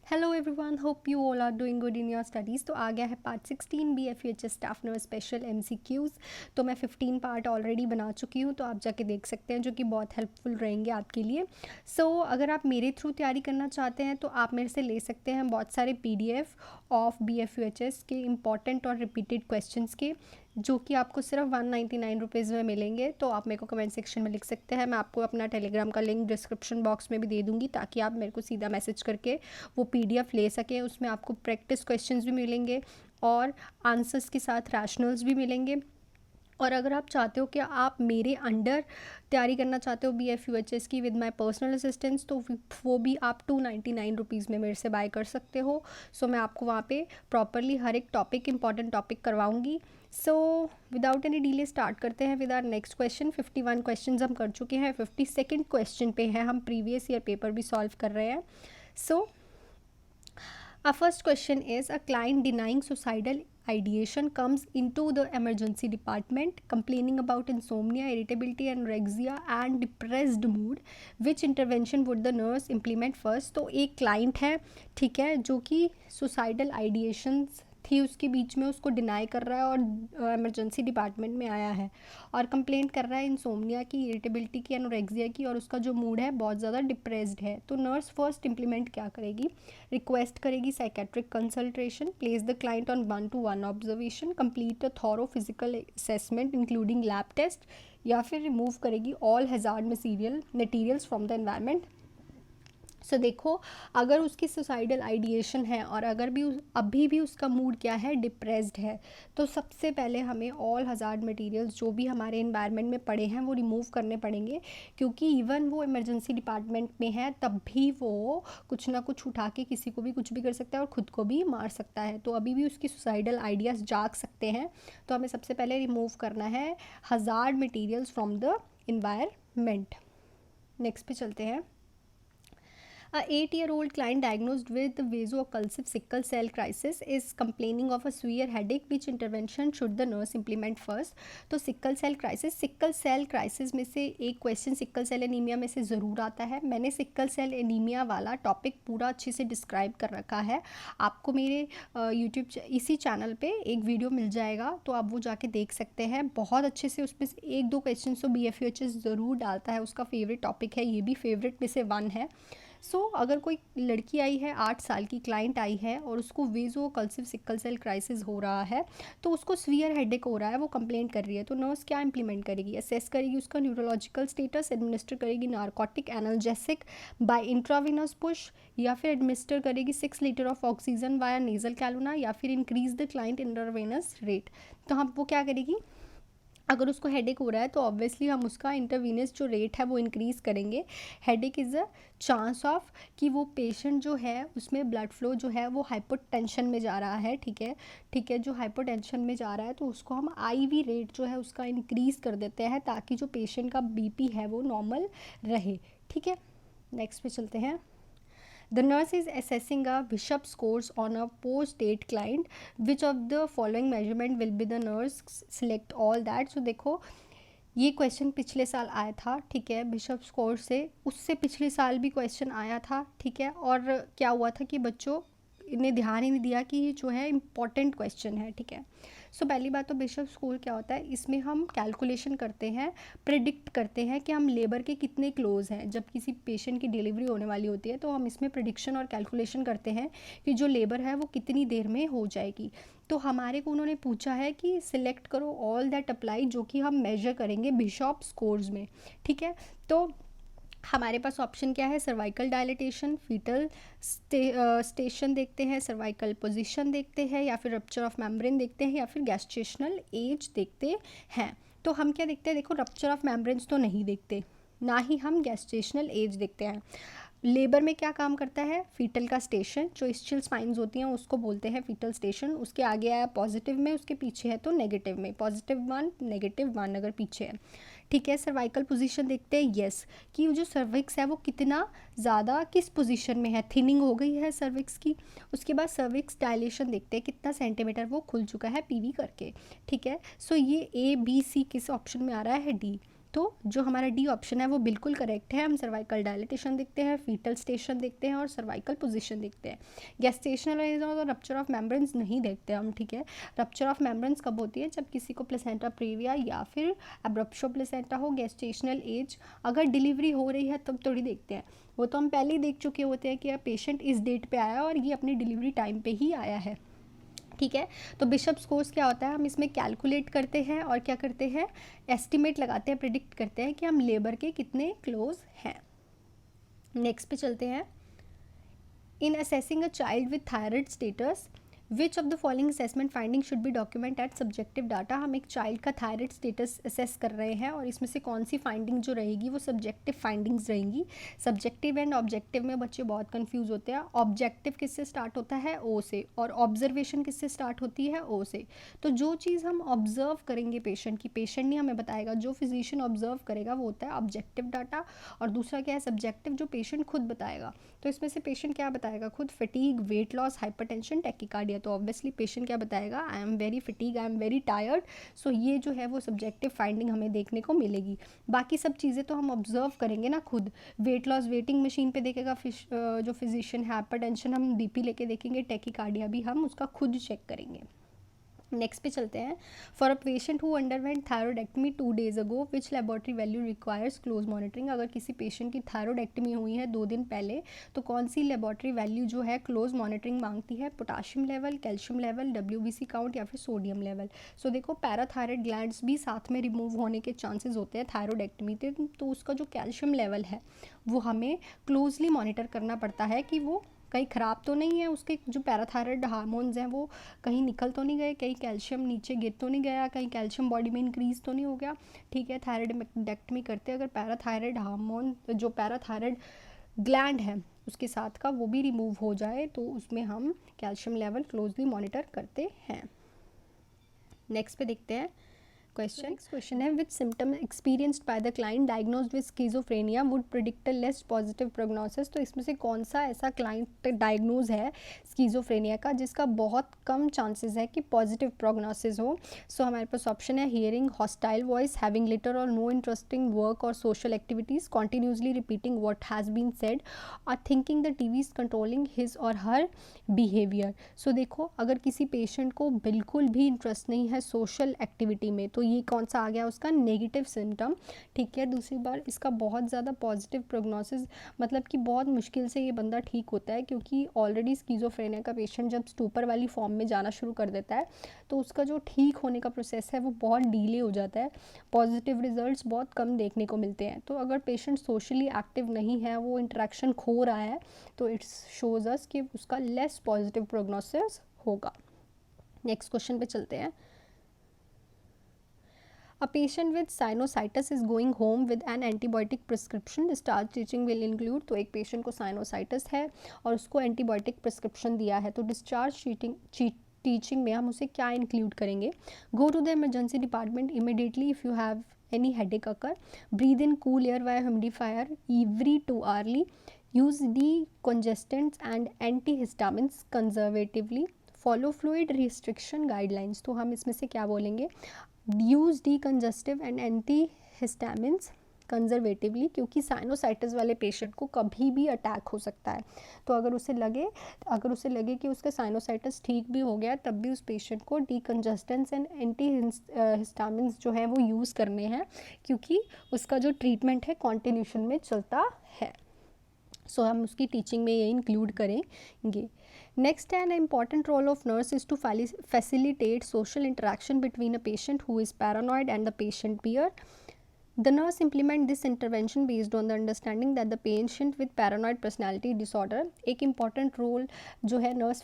Hello everyone, hope you all are doing good in your studies. तो आ गया है part 16 BFUHS staff nurse special MCQs। तो मैं 15 पार्ट ऑलरेडी बना चुकी हूँ, तो आप जाके देख सकते हैं, जो कि बहुत हेल्पफुल रहेंगे आपके लिए। अगर आप मेरे थ्रू तैयारी करना चाहते हैं तो आप मेरे से ले सकते हैं बहुत सारे PDF ऑफ BFUHS के इम्पॉर्टेंट और रिपीटेड क्वेश्चंस के, जो कि आपको सिर्फ 199 रुपीज़ में मिलेंगे। तो आप मेरे को कमेंट सेक्शन में लिख सकते हैं। मैं आपको अपना टेलीग्राम का लिंक डिस्क्रिप्शन बॉक्स में भी दे दूँगी, ताकि आप मेरे को सीधा मैसेज करके वो PDF ले सकें। उसमें आपको प्रैक्टिस क्वेश्चंस भी मिलेंगे और आंसर्स के साथ रैशनल्स भी मिलेंगे। और अगर आप चाहते हो कि आप मेरे अंडर तैयारी करना चाहते हो BFUHS की विद माय पर्सनल असिस्टेंस, तो वो भी आप 299 रुपीज़ में मेरे से बाय कर सकते हो। मैं आपको वहाँ पे प्रॉपरली हर एक टॉपिक, इंपॉर्टेंट टॉपिक करवाऊँगी। विदाउट एनी डिले स्टार्ट करते हैं with our next question. 51 question हम कर चुके हैं, 52nd क्वेश्चन पे हैं हम। प्रीवियस ईयर पेपर भी सॉल्व कर रहे हैं। Our first question is: a client denying suicidal ideation comes into the emergency department complaining about insomnia, irritability, anorexia and depressed mood. Which intervention would the nurse implement first? तो एक client है, ठीक है, जो कि suicidal ideations थी उसके बीच में, उसको डिनाई कर रहा है और इमरजेंसी डिपार्टमेंट में आया है और कंप्लेंट कर रहा है इंसोमनिया की, इरिटेबिलिटी की, एनोरेक्सिया की, और उसका जो मूड है बहुत ज़्यादा डिप्रेस्ड है। तो नर्स फर्स्ट इंप्लीमेंट क्या करेगी? रिक्वेस्ट करेगी psychiatric consultation, place the client on 1-to-1 observation, complete a thorough physical assessment including lab test, या फिर रिमूव करेगी all hazard materials from the environment. देखो, अगर उसकी सुसाइडल आइडिएशन है और अगर भी अभी भी उसका मूड क्या है, डिप्रेस्ड है, तो सबसे पहले हमें ऑल हज़ार्ड मटेरियल्स जो भी हमारे एनवायरनमेंट में पड़े हैं वो रिमूव करने पड़ेंगे। क्योंकि इवन वो इमरजेंसी डिपार्टमेंट में है तब भी वो कुछ ना कुछ उठा के किसी को भी कुछ भी कर सकता है और ख़ुद को भी मार सकता है। तो अभी भी उसकी सुसाइडल आइडियाज़ जाग सकते हैं। तो हमें सबसे पहले रिमूव करना है hazard materials from the environment. Next पे चलते हैं। A 8-year-old client diagnosed with vaso-occlusive sickle cell crisis is complaining of a severe headache. Which intervention should the nurse implement first? तो सिक्कल सेल क्राइसिस में से एक question sickle cell anaemia में से ज़रूर आता है। मैंने सिक्कल सेल एनीमिया वाला टॉपिक पूरा अच्छे से डिस्क्राइब कर रखा है। आपको मेरे यूट्यूब इसी चैनल पे एक वीडियो मिल जाएगा, तो आप वो जाके देख सकते हैं बहुत अच्छे से। उसमें से 1-2 क्वेश्चन तो BFUHS ज़रूर डालता है, उसका फेवरेट टॉपिक है, ये भी फेवरेट में से वन है। अगर कोई लड़की आई है, 8 साल की क्लाइंट आई है और उसको वेजो-ओक्लूसिव सिक्कल सेल क्राइसिस हो रहा है, तो उसको सीवियर हेडेक हो रहा है, वो कंप्लेंट कर रही है, तो नर्स क्या इंप्लीमेंट करेगी? असेस करेगी उसका न्यूरोलॉजिकल स्टेटस, एडमिनिस्टर करेगी narcotic analgesic by intravenous push, या फिर एडमिनिस्टर करेगी 6 litre of oxygen via nasal कैलुना, या फिर increase the client intravenous rate. तो हम वो क्या करेगी? अगर उसको हेडेक हो रहा है तो ऑब्वियसली हम उसका इंटरवीनस जो रेट है वो इंक्रीज़ करेंगे। Headache is a chance of कि वो पेशेंट जो है उसमें ब्लड फ्लो जो है वो हाइपोटेंशन में जा रहा है, ठीक है, जो हाइपोटेंशन में जा रहा है तो उसको हम IV रेट जो है उसका इंक्रीज़ कर देते हैं, ताकि जो पेशेंट का BP है वो नॉर्मल रहे, ठीक है। नेक्स्ट पे चलते हैं। The nurse is assessing a Bishop scores on a post-date client. Which of the following measurement will be the nurse select all that? देखो, ये क्वेश्चन पिछले साल आया था, ठीक है, बिशप स्कोर से। उससे पिछले साल भी क्वेश्चन आया था, ठीक है। और क्या हुआ था कि बच्चों ने ध्यान ही नहीं दिया कि ये जो है इम्पॉर्टेंट क्वेश्चन है, ठीक है। पहली बात तो बिशप स्कोर क्या होता है, इसमें हम कैलकुलेशन करते हैं, प्रिडिक्ट करते हैं कि हम लेबर के कितने क्लोज हैं। जब किसी पेशेंट की डिलीवरी होने वाली होती है तो हम इसमें प्रिडिक्शन और कैलकुलेशन करते हैं कि जो लेबर है वो कितनी देर में हो जाएगी। तो हमारे को उन्होंने पूछा है कि सिलेक्ट करो ऑल दैट अप्लाई, जो कि हम मेजर करेंगे बिशप स्कोर्स में, ठीक है। तो हमारे पास ऑप्शन क्या है? सर्वाइकल डायलिटेशन, फीटल स्टेशन देखते हैं, सर्वाइकल पोजीशन देखते हैं, या फिर रप्चर ऑफ मेम्ब्रेन देखते हैं, या फिर गैस्ट्रेशनल एज देखते हैं। तो हम क्या देखते हैं? देखो, रप्चर ऑफ मेम्ब्रेन्स तो नहीं देखते, ना ही हम गैस्ट्रेशनल एज देखते हैं। लेबर में क्या काम करता है? फीटल का स्टेशन, जो इस्चियल स्पाइन्स होती हैं उसको बोलते हैं फीटल स्टेशन। उसके आगे आया पॉजिटिव में, उसके पीछे है तो नेगेटिव में, +1 -1 अगर पीछे है, ठीक है। सर्वाइकल पोजीशन देखते हैं, यस, कि जो सर्विक्स है वो कितना ज़्यादा किस पोजीशन में है, थिनिंग हो गई है सर्विक्स की। उसके बाद सर्विक्स डायलेशन देखते हैं, कितना सेंटीमीटर वो खुल चुका है PV करके, ठीक है। ये A B C किस ऑप्शन में आ रहा है? D। तो जो हमारा डी ऑप्शन है वो बिल्कुल करेक्ट है। हम सर्वाइकल डायलिटेशन देखते हैं, फीटल स्टेशन देखते हैं और सर्वाइकल पोजीशन देखते हैं। गेस्टेशनल एज और रप्चर ऑफ मेम्ब्रेन्स नहीं देखते हम, ठीक है। रप्चर ऑफ मेम्ब्रेन्स कब होती है, जब किसी को प्लेसेंटा प्रीविया या फिर एब्रप्शो प्लेसेंटा हो। गेस्टेशनल एज अगर डिलीवरी हो रही है तब थोड़ी देखते हैं, वो तो हम पहले ही देख चुके होते हैं कि पेशेंट इस डेट पे आया और ये अपनी डिलीवरी टाइम पे ही आया है, ठीक है। तो बिशप स्कोर्स क्या होता है, हम इसमें कैलकुलेट करते हैं और क्या करते हैं, एस्टिमेट लगाते हैं, प्रिडिक्ट करते हैं कि हम लेबर के कितने क्लोज हैं। नेक्स्ट पे चलते हैं। In assessing a child with thyroid status which of the following assessment finding should be document at subjective data. हम एक चाइल्ड का थायराइड स्टेटस असेस कर रहे हैं और इसमें से कौन सी फाइंडिंग जो रहेगी वो सब्जेक्टिव फाइंडिंग्स रहेंगी। सब्जेक्टिव एंड ऑब्जेक्टिव में बच्चे बहुत कंफ्यूज होते हैं। ऑब्जेक्टिव किससे स्टार्ट होता है, ओ से, और ऑब्जर्वेशन किससे स्टार्ट होती है, ओ से। तो जो चीज़ हम ऑब्जर्व करेंगे पेशेंट की, पेशेंट नहीं हमें बताएगा, जो फिजिशियन ऑब्जर्व करेगा वो होता है ऑब्जेक्टिव डाटा, और दूसरा क्या है सब्जेक्टिव, जो पेशेंट खुद बताएगा। तो इसमें से पेशेंट क्या बताएगा खुद, fatigue, weight loss, hypertension, tachycardia. तो ऑब्वियसली पेशेंट क्या बताएगा, I am very fatigue, I am very tired. So ये जो है वो सब्जेक्टिव फाइंडिंग हमें देखने को मिलेगी। बाकी सब चीज़ें तो हम ऑब्जर्व करेंगे ना खुद। वेट लॉस वेटिंग मशीन पे देखेगा जो फिजिशियन है, हाइपरटेंशन हम बीपी लेके देखेंगे, टैकीकार्डिया भी हम उसका खुद चेक करेंगे। नेक्स्ट पे चलते हैं। For a patient who underwent thyroidectomy 2 days ago which laboratory value requires close monitoring. अगर किसी पेशेंट की थायरोइडेक्टमी हुई है 2 दिन पहले तो कौन सी लेबोरेटरी वैल्यू जो है क्लोज मॉनिटरिंग मांगती है, potassium level, calcium level, WBC count या फिर सोडियम लेवल। सो देखो पैराथायराइड ग्लैंड्स भी साथ में रिमूव होने के चांसेस होते हैं थायरोइडेक्टमी के, तो उसका जो कैल्शियम लेवल है वो हमें क्लोजली मॉनिटर करना पड़ता है कि वो कहीं ख़राब तो नहीं है, उसके जो पैराथायराइड हार्मोन्स हैं वो कहीं निकल तो नहीं गए, कहीं कैल्शियम नीचे गिर तो नहीं गया, कहीं कैल्शियम बॉडी में इंक्रीज़ तो नहीं हो गया, ठीक है। थायराइडेक्टमी करते अगर पैराथायराइड हार्मोन जो पैराथायराइड ग्लैंड है उसके साथ का वो भी रिमूव हो जाए तो उसमें हम कैल्शियम लेवल क्लोजली मॉनिटर करते हैं। नेक्स्ट पे देखते हैं क्वेश्चन। नेक्स्ट क्वेश्चन है which symptom experienced by the client diagnosed with schizophrenia would predict a less positive prognosis. तो इसमें से कौन सा ऐसा क्लाइंट डायग्नोज है स्किज़ोफ्रेनिया का जिसका बहुत कम चांसेस है कि पॉजिटिव प्रोग्नोसिस हो। सो हमारे पास ऑप्शन है hearing hostile voice, having little or no interesting work or social activities, continuously repeating what has been said or thinking the TV is controlling his or her behaviour. सो देखो अगर किसी patient को बिल्कुल भी interest नहीं है social activity में तो ये कौन सा आ गया उसका नेगेटिव सिम्टम, ठीक है। दूसरी बार इसका बहुत ज़्यादा पॉजिटिव प्रोग्नोसिस मतलब कि बहुत मुश्किल से ये बंदा ठीक होता है क्योंकि ऑलरेडी स्किज़ोफ्रेनिया का पेशेंट जब स्टूपर वाली फॉर्म में जाना शुरू कर देता है तो उसका जो ठीक होने का प्रोसेस है वो बहुत डीले हो जाता है, पॉजिटिव रिजल्ट्स बहुत कम देखने को मिलते हैं। तो अगर पेशेंट सोशली एक्टिव नहीं है, वो इंटरेक्शन खो रहा है तो इट्स शोज अस कि उसका लेस पॉजिटिव प्रोग्नोसिस होगा। नेक्स्ट क्वेश्चन पे चलते हैं। A patient with sinusitis is going home with an antibiotic prescription. Discharge teaching will include, तो एक पेशेंट को साइनोसाइटिस है और उसको एंटीबायोटिक प्रिस्क्रिप्शन दिया है तो डिस्चार्ज टीचिंग में हम उसे क्या इंक्लूड करेंगे। Go to the emergency department immediately if you have any headache occur, breathe in cool air via humidifier every 2 hourly, use decongestants and antihistamines conservatively, follow fluid restriction guidelines। तो हम इसमें से क्या बोलेंगे, यूज़ डीकंजस्टिव एंड एंटीहिस्टामिन्स कंजर्वेटिवली, क्योंकि sinusitis वाले patient को कभी भी अटैक हो सकता है। तो अगर उसे लगे कि उसका साइनोसाइटिस ठीक भी हो गया तब भी उस पेशेंट को डीकंजस्टेंट्स एंड एंटीहिस्टामिन्स जो है वो यूज़ करने हैं क्योंकि उसका जो ट्रीटमेंट है कॉन्टिन्यूशन में चलता है। सो हम उसकी टीचिंग में ये इंक्लूड करेंगे। Next, an important role of nurse is to facilitate social interaction between a patient who is paranoid and the patient peer. The nurse implement this intervention based on the understanding that the patient with paranoid personality disorder, एक important role जो है nurse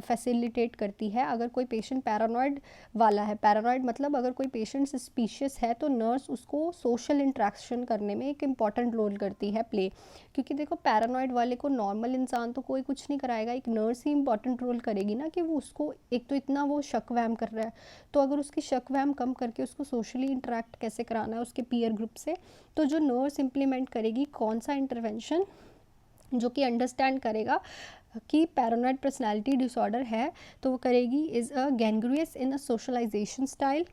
facilitate करती है। अगर कोई patient paranoid वाला है, paranoid मतलब अगर कोई patient suspicious है तो nurse उसको social interaction करने में एक important role करती है play, क्योंकि देखो पैरानॉइड वाले को नॉर्मल इंसान तो कोई कुछ नहीं कराएगा, एक नर्स ही इंपॉर्टेंट रोल करेगी ना कि वो उसको एक तो इतना वो शक वहम कर रहा है तो अगर उसकी शक वहम कम करके उसको सोशली इंटरेक्ट कैसे कराना है उसके पीयर ग्रुप से, तो जो नर्स इम्प्लीमेंट करेगी कौन सा इंटरवेंशन जो कि अंडरस्टैंड करेगा कि पैरानॉइड पर्सनालिटी डिसऑर्डर है तो वो करेगी is a gregarious in a socialization style,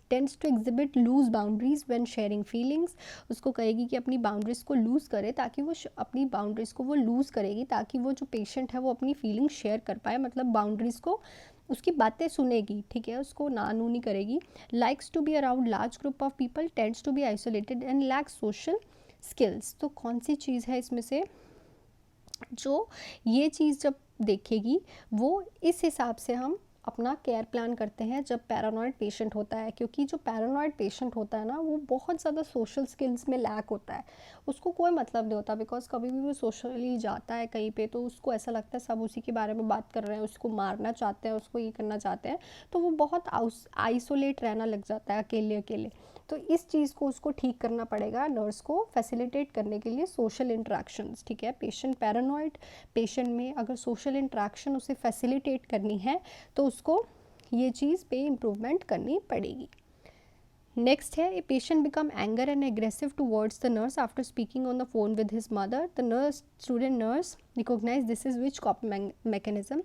tends to exhibit loose boundaries when sharing feelings, उसको कहेगी कि अपनी बाउंड्रीज को लूज़ करे, ताकि वो अपनी बाउंड्रीज को वो लूज़ करेगी ताकि वो जो पेशेंट है वो अपनी फीलिंग्स शेयर कर पाए, मतलब बाउंड्रीज को, उसकी बातें सुनेगी, ठीक है, उसको ना नू नहीं करेगी। Likes to be around large group of people, tends to be isolated and lacks social skills. तो कौन सी चीज़ है इसमें से जो ये चीज़ जब देखेगी वो इस हिसाब से हम अपना केयर प्लान करते हैं जब पैरानॉइड पेशेंट होता है, क्योंकि जो पैरानॉइड पेशेंट होता है ना वो बहुत ज़्यादा सोशल स्किल्स में लैक होता है, उसको कोई मतलब नहीं होता, बिकॉज कभी भी वो सोशली जाता है कहीं पे तो उसको ऐसा लगता है सब उसी के बारे में बात कर रहे हैं, उसको मारना चाहते हैं, उसको ये करना चाहते हैं, तो वो बहुत आइसोलेट रहना लग जाता है अकेले अकेले। तो इस चीज़ को उसको ठीक करना पड़ेगा नर्स को फैसिलिटेट करने के लिए सोशल इंट्रैक्शंस, ठीक है। पेशेंट पैरानॉइड पेशेंट में अगर सोशल इंट्रैक्शन उसे फैसिलिटेट करनी है तो उसको ये चीज़ पे इम्प्रूवमेंट करनी पड़ेगी। नेक्स्ट है, a patient become anger and aggressive towards the nurse after speaking on the phone with his mother, the nurse student nurse recognise this is which coping mechanism.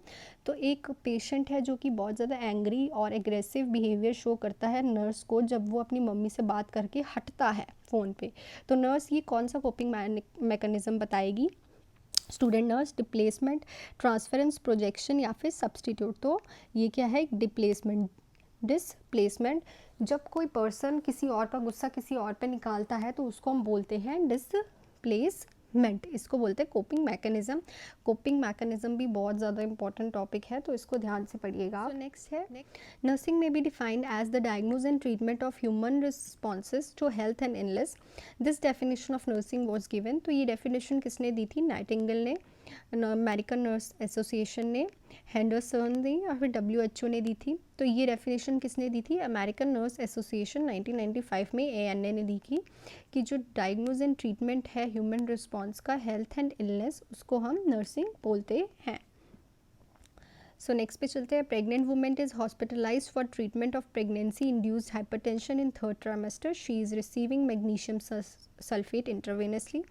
तो एक पेशेंट है जो कि बहुत ज़्यादा एंग्री और एग्रेसिव बिहेवियर शो करता है नर्स को जब वो अपनी मम्मी से बात करके हटता है फ़ोन पे, तो नर्स ये कौन सा कॉपिंग मैकेनिज्म बताएगी? Student nurse, displacement, transference, projection या फिर सब्सटीट्यूट। तो ये क्या है? डिप्लेसमेंट। डिसप्लेसमेंट, जब कोई पर्सन किसी और का गुस्सा किसी और पे निकालता है तो उसको हम बोलते हैं डिसप्लेसमेंट, इसको बोलते हैं कोपिंग मैकेनिज्म। कोपिंग मैकेनिज्म भी बहुत ज़्यादा इंपॉर्टेंट टॉपिक है तो इसको ध्यान से पढ़िएगा। नेक्स्ट है, नर्सिंग में be defined as the diagnose and treatment of human responses to health and illness. This definition of nursing was given. तो ये डेफिनेशन किसने दी थी? नाइटिंगेल ने, अमेरिकन नर्स एसोसिएशन ने, हेंडरसन ने या फिर WHO ने दी थी। तो ये डेफिनेशन किसने दी थी? अमेरिकन नर्स एसोसिएशन 1995 में ANA ने दी थी कि जो डायग्नोज एंड ट्रीटमेंट है ह्यूमन रिस्पॉन्स का हेल्थ एंड इलनेस, उसको हम नर्सिंग बोलते हैं। सो नेक्स्ट पे चलते हैं। Pregnant women is hospitalised for treatment of pregnancy induced hypertension in third trimester, she is receiving magnesium sulphate intravenously,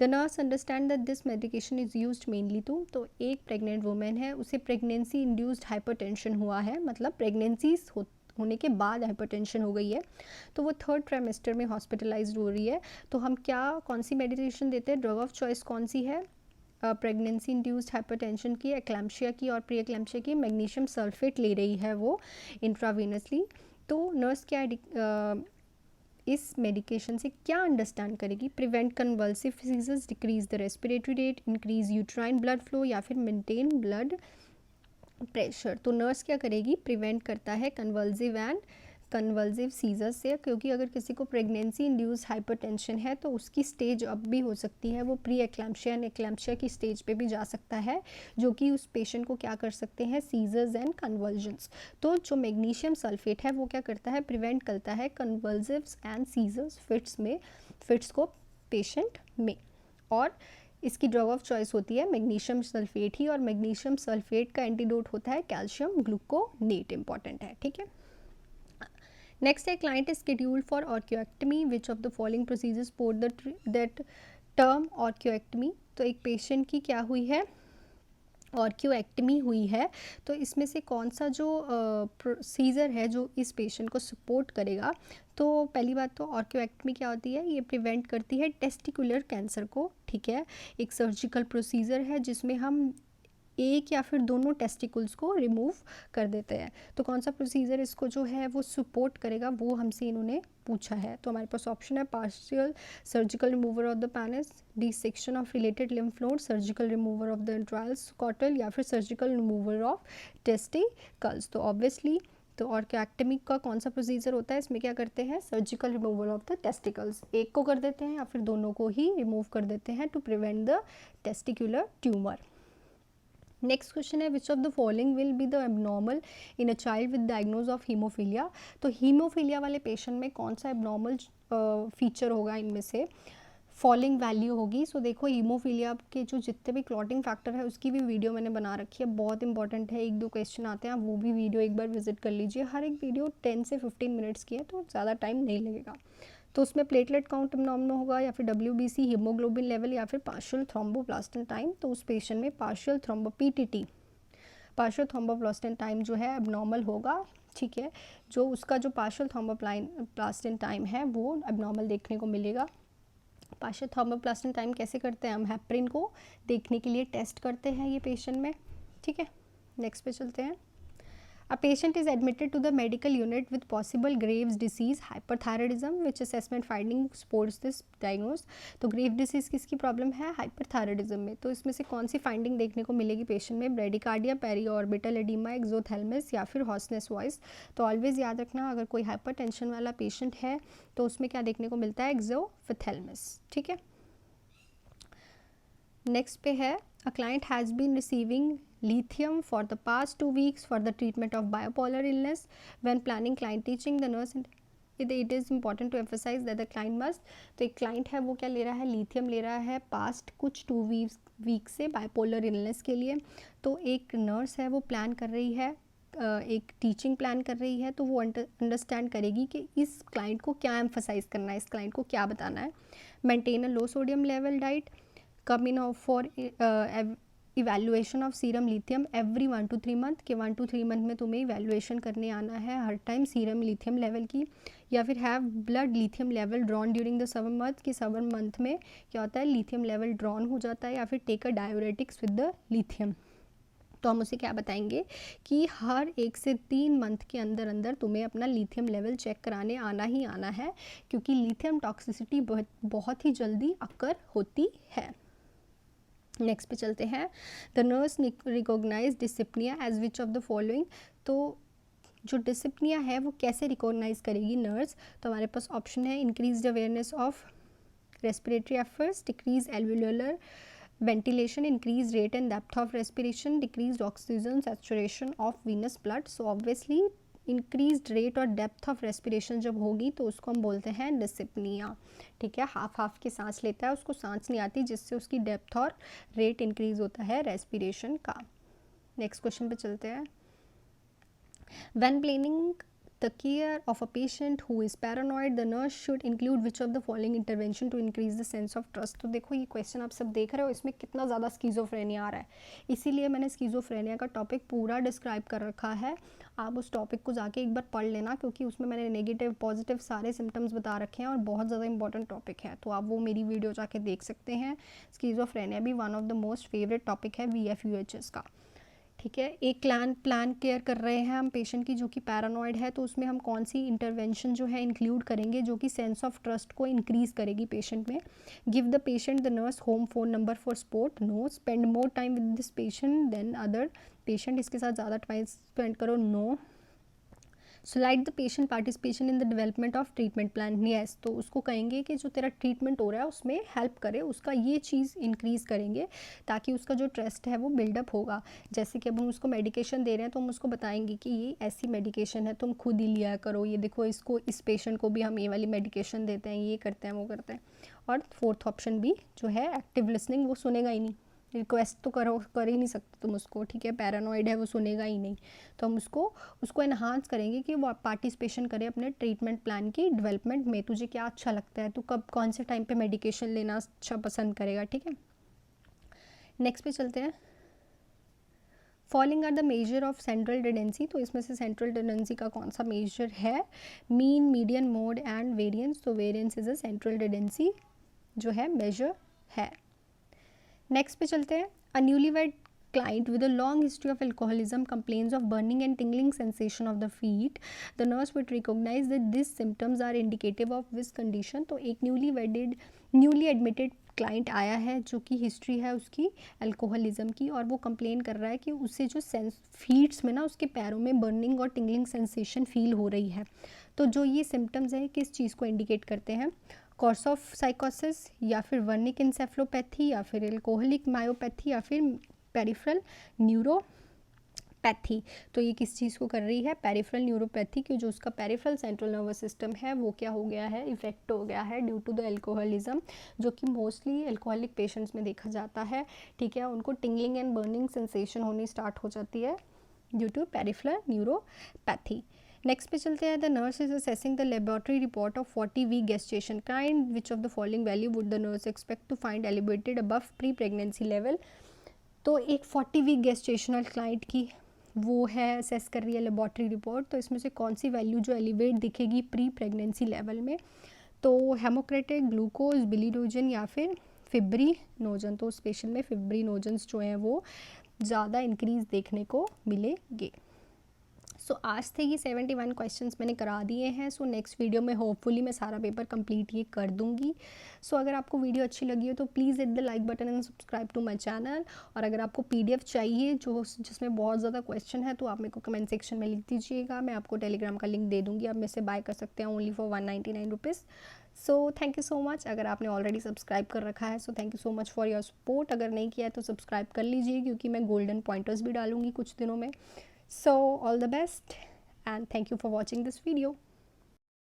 the nurse understand that this medication is used mainly to. तो एक pregnant women है, उसे pregnancy induced hypertension हुआ है, मतलब pregnancy होने के बाद हाइपरटेंशन हो गई है, तो वो थर्ड ट्राइमेस्टर में हॉस्पिटलाइज्ड हो रही है। तो हम क्या कौन सी मेडिकेशन देते हैं? ड्रग ऑफ चॉइस कौन सी है? प्रेगनेंसी इंड्यूस्ड हाइपरटेंशन की, एक्लैम्शिया की और प्री एक्लैम्शिया की मैग्नीशियम सल्फेट ले रही है वो इंट्रावेनसली। तो नर्स क्या इस मेडिकेशन से क्या अंडरस्टैंड करेगी? Prevent convulsive seizures, decrease the respiratory rate, increase uterine blood flow या फिर मेंटेन ब्लड प्रेशर। तो नर्स क्या करेगी? प्रिवेंट करता है कन्वल्सिव सीजर से, क्योंकि अगर किसी को प्रेगनेंसी इंड्यूस हाइपरटेंशन है तो उसकी स्टेज अब भी हो सकती है, वो प्री एक्लैम्शिया एंड एक्लैम्शिया की स्टेज पे भी जा सकता है, जो कि उस पेशेंट को क्या कर सकते हैं? Seizures and convulsions. तो जो मैग्नीशियम सल्फेट है वो क्या करता है? प्रिवेंट करता है कन्वल्सिव्स एंड सीजर्स, फिट्स को पेशेंट में। और इसकी ड्रग ऑफ चॉइस होती है मैग्नीशियम सल्फेट ही, और मैग्नीशियम सल्फेट का एंटीडोट होता है कैल्शियम ग्लूकोनेट, इंपॉर्टेंट है, ठीक है। नेक्स्ट है, client is scheduled for orchiectomy, which of the following procedures support that term orchiectomy. तो एक पेशेंट की क्या हुई है? ऑर्क्योएक्टमी हुई है, तो इसमें से कौन सा जो प्रोसीजर है जो इस पेशेंट को सपोर्ट करेगा? तो पहली बात तो ऑर्क्योएक्टमी क्या होती है? ये प्रिवेंट करती है टेस्टिकुलर कैंसर को, ठीक है। एक सर्जिकल प्रोसीजर है जिसमें हम एक या फिर दोनों टेस्टिकल्स को रिमूव कर देते हैं। तो कौन सा प्रोसीजर इसको जो है वो सपोर्ट करेगा, वो हमसे इन्होंने पूछा है। तो हमारे पास ऑप्शन है partial surgical remover of the penis, dissection of related lymph node, surgical remover of the intrascrotal या फिर सर्जिकल रिमूवर ऑफ टेस्टिकल्स। तो ऑब्वियसली तो ऑर्क्योएक्टमी का कौन सा प्रोसीजर होता है? इसमें क्या करते हैं? Surgical removal of the testicles, एक को कर देते हैं या फिर दोनों को ही रिमूव कर देते हैं to prevent the testicular tumour. Next question है, which of the following will be the abnormal in a child with diagnose of haemophilia. तो हीमोफीलिया वाले पेशेंट में कौन सा एबनॉर्मल फीचर होगा? इनमें से फॉलोइंग वैल्यू होगी। सो देखो, हीमोफीलिया के जो जितने भी क्लॉटिंग फैक्टर है उसकी भी वीडियो मैंने बना रखी है, बहुत इंपॉर्टेंट है, 1-2 क्वेश्चन आते हैं, आप वो भी वीडियो एक बार विजिट कर लीजिए। हर एक वीडियो 10 से 15 मिनट्स की है तो ज़्यादा टाइम नहीं लगेगा। तो उसमें प्लेटलेट काउंट एबनॉर्मल होगा या फिर WBC, हीमोग्लोबिन लेवल या फिर पार्शियल थ्रोम्बोप्लास्टिन टाइम। तो उस पेशेंट में पार्शियल थ्रोम्बोप्लास्टिन टाइम जो है एबनॉर्मल होगा, ठीक है, जो उसका जो पार्शियल थ्रोम्बोप्लास्टिन टाइम है वो एबनॉर्मल देखने को मिलेगा। पार्शियल थ्रोम्बोप्लास्टिन टाइम कैसे करते हैं हम, हेपरिन को देखने के लिए टेस्ट करते हैं ये पेशेंट में, ठीक है। नेक्स्ट पे चलते हैं। A patient is admitted to the medical unit with possible Graves' disease, hyperthyroidism, which assessment finding supports this diagnosis। तो ग्रेव डिसीज़ किसकी प्रॉब्लम है, हाइपरथायरॉयडिज्म में। तो इसमें से कौन सी फाइंडिंग देखने को मिलेगी पेशेंट में, ब्रेडिकार्डिया, पेरीऑर्बिटल एडिमा, एक्सोथैल्मस या फिर हॉर्सनेस वॉइस। तो ऑलवेज याद रखना, अगर कोई हाइपरटेंशन वाला पेशेंट है तो उसमें क्या देखने को मिलता है, एक्सोथैल्मस, ठीक है। नेक्स्ट पे है, a client has been receiving lithium for the past 2 weeks for the treatment of bipolar illness. When planning client teaching, the nurse it is important to emphasize that the client must, तो एक client है वो क्या ले रहा है, lithium ले रहा है पास्ट कुछ 2 वीक से बाइपोलर इलनेस के लिए। तो एक नर्स है वो प्लान कर रही है, एक टीचिंग प्लान कर रही है, तो वो अंडरस्टैंड करेगी कि इस क्लाइंट को क्या एम्फसाइज करना है, इस क्लाइंट को क्या बताना है। Maintain a low sodium level diet, come in for evaluation of serum lithium every 1 to 3 month, के 1 to 3 मंथ में तुम्हें इवैल्यूएशन करने आना है हर टाइम सीरम लिथियम लेवल की। या फिर have blood lithium level drawn during the 7 month, कि 7 मंथ में क्या होता है, लिथियम लेवल ड्रॉन हो जाता है। या फिर take a diuretics with the lithium. तो हम उसे क्या बताएंगे कि हर 1 से 3 मंथ के अंदर अंदर तुम्हें अपना लिथियम लेवल चेक कराने आना ही आना है, क्योंकि लिथियम टॉक्सिसिटी बहुत ही जल्दी अकर होती है। नेक्स्ट पे चलते हैं। The nurse recognise dyspnoea as which of the following. तो जो डिसिप्निया है वो कैसे रिकॉग्नाइज करेगी नर्स, तो हमारे पास ऑप्शन है, increase awareness of respiratory efforts, decrease alveolar ventilation, increase rate and depth of respiration, decrease oxygen saturation of venous blood. So obviously increase rate और डेप्थ ऑफ रेस्पिरेशन जब होगी तो उसको हम बोलते हैं डिसिप्निया, ठीक है। हाफ के सांस लेता है, उसको सांस नहीं आती, जिससे उसकी डेप्थ और रेट इंक्रीज होता है रेस्पिरेशन का। नेक्स्ट क्वेश्चन पे चलते हैं। When planning the care of a patient who is paranoid, the nurse should include which of the following intervention to increase the sense of trust। तो देखो ये क्वेश्चन आप सब देख रहे हो, इसमें कितना ज़्यादा स्कीज़ोफ्रेनिया आ रहा है, इसीलिए मैंने स्कीज़ोफ्रेनिया का टॉपिक पूरा डिस्क्राइब कर रखा है। आप उस टॉपिक को जाके एक बार पढ़ लेना, क्योंकि उसमें मैंने नेगेटिव पॉजिटिव सारे सिम्टम्स बता रखे हैं और बहुत ज़्यादा इंपॉर्टेंट टॉपिक है, तो आप वो मेरी वीडियो जाके देख सकते हैं। स्कीज़ोफ्रेनिया भी one of the most favourite topic है VFUHS का, ठीक है। एक प्लान केयर कर रहे हैं हम पेशेंट की जो कि पैरानॉइड है, तो उसमें हम कौन सी इंटरवेंशन जो है इंक्लूड करेंगे जो कि सेंस ऑफ ट्रस्ट को इंक्रीज़ करेगी पेशेंट में। Give the patient the nurse home phone number for support. No, spend more time with this patient than other patient, इसके साथ ज़्यादा टाइम स्पेंड करो। No, slide the patient participation in the development of treatment plan. Yes, तो उसको कहेंगे कि जो तेरा ट्रीटमेंट हो रहा है उसमें हेल्प करे, उसका ये चीज़ इंक्रीज़ करेंगे ताकि उसका जो ट्रस्ट है वो बिल्डअप होगा। जैसे कि अब हम उसको मेडिकेशन दे रहे हैं तो हम उसको बताएंगे कि ये ऐसी मेडिकेशन है, तुम खुद ही लिया करो, ये देखो इसको, इस पेशेंट को भी हम ये वाली मेडिकेशन देते हैं, ये करते हैं, वो करते हैं। और फोर्थ ऑप्शन भी जो है एक्टिव लिसनिंग, वो सुनेगा ही नहीं, रिक्वेस्ट तो कर ही नहीं सकते तुम उसको, ठीक है, पैरानॉइड है वो सुनेगा ही नहीं। तो हम उसको एनहांस करेंगे कि वो पार्टिसिपेशन करे अपने ट्रीटमेंट प्लान की डेवलपमेंट में। तुझे क्या अच्छा लगता है, तू कब कौन से टाइम पे मेडिकेशन लेना अच्छा पसंद करेगा, ठीक है। नेक्स्ट पे चलते हैं। Following are the major of central tendency. तो इसमें से सेंट्रल टेंडेंसी का कौन सा मेजर है, mean, median, mode and variance. तो variance is a central tendency जो है मेजर है। नेक्स्ट पे चलते हैं। A newlywed client with a long history of alcoholism complains of burning and tingling sensation of the feet. The nurse would recognize that these symptoms are indicative of this condition। तो एक newly admitted client आया है जो कि history है उसकी alcoholism की, और वो कंप्लेन कर रहा है कि उससे जो फीट्स में ना उसके पैरों में बर्निंग और टिंगलिंग सेंसेशन फील हो रही है। तो जो ये सिम्टम्स हैं किस चीज़ को इंडिकेट करते हैं, कोर्स ऑफ साइकोसिस, या फिर वर्निक इंसेफ्लोपैथी, या फिर एल्कोहलिक मायोपैथी, या फिर पेरिफेरल न्यूरोपैथी। तो ये किस चीज़ को कर रही है, पेरिफेरल न्यूरोपैथी, कि जो उसका पेरिफेरल सेंट्रल नर्वस सिस्टम है वो क्या हो गया है, इफेक्ट हो गया है ड्यू टू द एल्कोहलिज्म, जो कि मोस्टली एल्कोहलिक पेशेंट्स में देखा जाता है, ठीक है। उनको टिंगलिंग एंड बर्निंग सेंसेशन होनी स्टार्ट हो जाती है due to peripheral neuropathy. Next पे चलते हैं। The nurse is assessing the laboratory report of 40 week gestation kind, which of the following value would the nurse expect to find elevated above pre pregnancy level. तो एक 40 week gestational client की वो है assess कर रही है laboratory report, तो इसमें से कौन सी वैल्यू जो एलिवेट दिखेगी प्री प्रेगनेंसी लेवल में, तो हेमोक्रेटिक, ग्लूकोज, बिलिरोजन या फिर फिब्रिनोजन। तो उस पेशेंट में फिब्रिनोजन्स जो हैं वो ज़्यादा इंक्रीज़ देखने को मिलेंगे। सो आज थे ये 71 क्वेश्चंस मैंने करा दिए हैं। सो नेक्स्ट वीडियो में होपफुली मैं सारा पेपर कंप्लीट ये कर दूंगी। सो अगर आपको वीडियो अच्छी लगी हो तो please hit the like button and subscribe to my channel. और अगर आपको पीडीएफ चाहिए जिसमें बहुत ज़्यादा क्वेश्चन है तो आप मेरे को कमेंट सेक्शन में लिख दीजिएगा, मैं आपको टेलीग्राम का लिंक दे दूँगी, आप मेरे से बाय कर सकते हैं only for 199 rupees. So thank you so much. अगर आपने ऑलरेडी सब्सक्राइब कर रखा है so thank you so much for your support. अगर नहीं किया है तो सब्सक्राइब कर लीजिए, क्योंकि मैं गोल्डन पॉइंटर्स भी डालूंगी कुछ दिनों में। So all the best and thank you for watching this video.